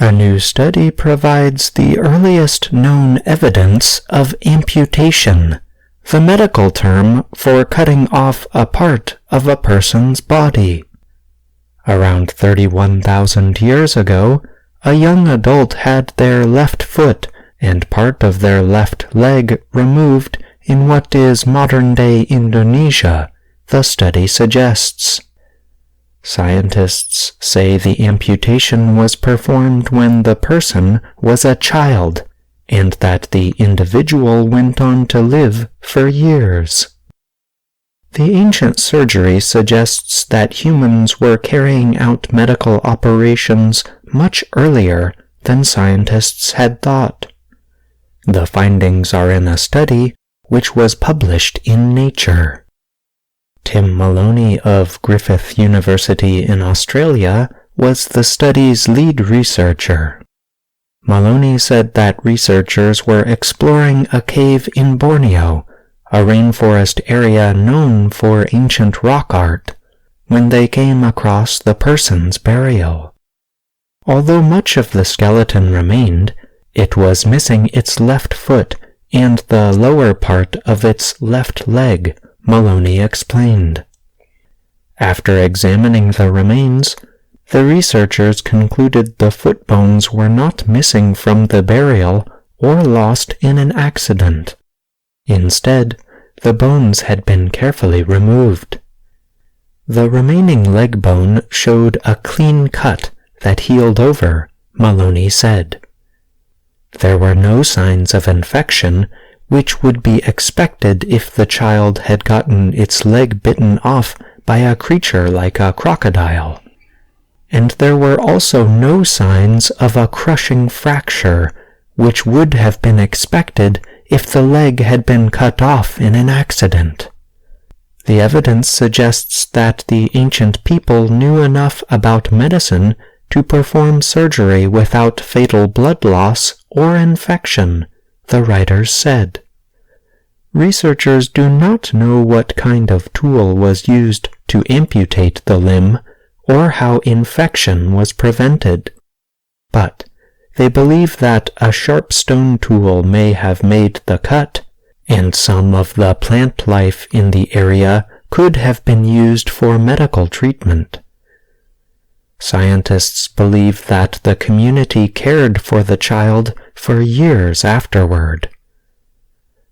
A new study provides the earliest known evidence of amputation, the medical term for cutting off a part of a person's body. Around 31,000 years ago, a young adult had their left foot and part of their left leg removed in what is modern-day Indonesia, the study suggests. Scientists say the amputation was performed when the person was a child, and that the individual went on to live for years. The ancient surgery suggests that humans were carrying out medical operations much earlier than scientists had thought. The findings are in a study which was published in Nature. Tim Maloney of Griffith University in Australia was the study's lead researcher. Maloney said that researchers were exploring a cave in Borneo, a rainforest area known for ancient rock art, when they came across the person's burial. Although much of the skeleton remained, it was missing its left foot and the lower part of its left leg, Maloney explained. After examining the remains, the researchers concluded the foot bones were not missing from the burial or lost in an accident. Instead, the bones had been carefully removed. The remaining leg bone showed a clean cut that healed over, Maloney said. There were no signs of infection, which would be expected if the child had gotten its leg bitten off by a creature like a crocodile. And there were also no signs of a crushing fracture, which would have been expected if the leg had been cut off in an accident. The evidence suggests that the ancient people knew enough about medicine to perform surgery without fatal blood loss or infection, the writers said. Researchers do not know what kind of tool was used to amputate the limb or how infection was prevented, but they believe that a sharp stone tool may have made the cut, and some of the plant life in the area could have been used for medical treatment. Scientists believe that the community cared for the child for years afterward.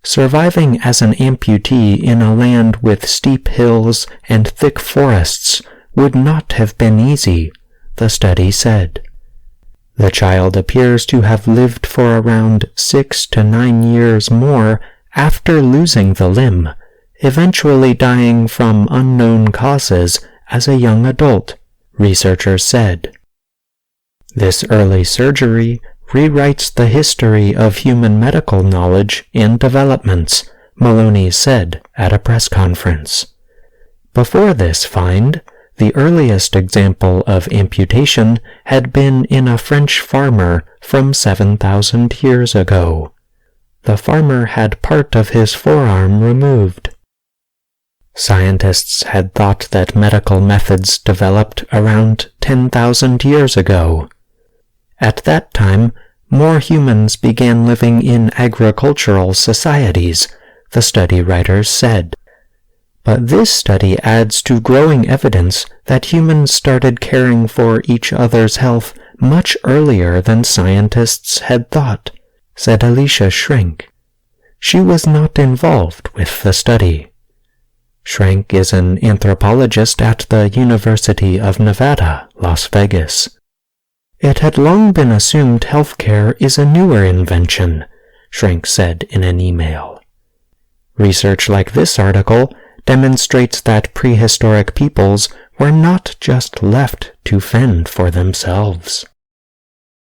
Surviving as an amputee in a land with steep hills and thick forests would not have been easy, the study said. The child appears to have lived for around 6 to 9 years more after losing the limb, eventually dying from unknown causes as a young adult, researchers said. This early surgery rewrites the history of human medical knowledge and developments, Maloney said at a press conference. Before this find, the earliest example of amputation had been in a French farmer from 7,000 years ago. The farmer had part of his forearm removed. Scientists had thought that medical methods developed around 10,000 years ago. At that time, more humans began living in agricultural societies, the study writers said. But this study adds to growing evidence that humans started caring for each other's health much earlier than scientists had thought, said Alicia Schrenk. She was not involved with the study. Schrenk is an anthropologist at the University of Nevada, Las Vegas. It had long been assumed healthcare is a newer invention, Schrenk said in an email. Research like this article demonstrates that prehistoric peoples were not just left to fend for themselves.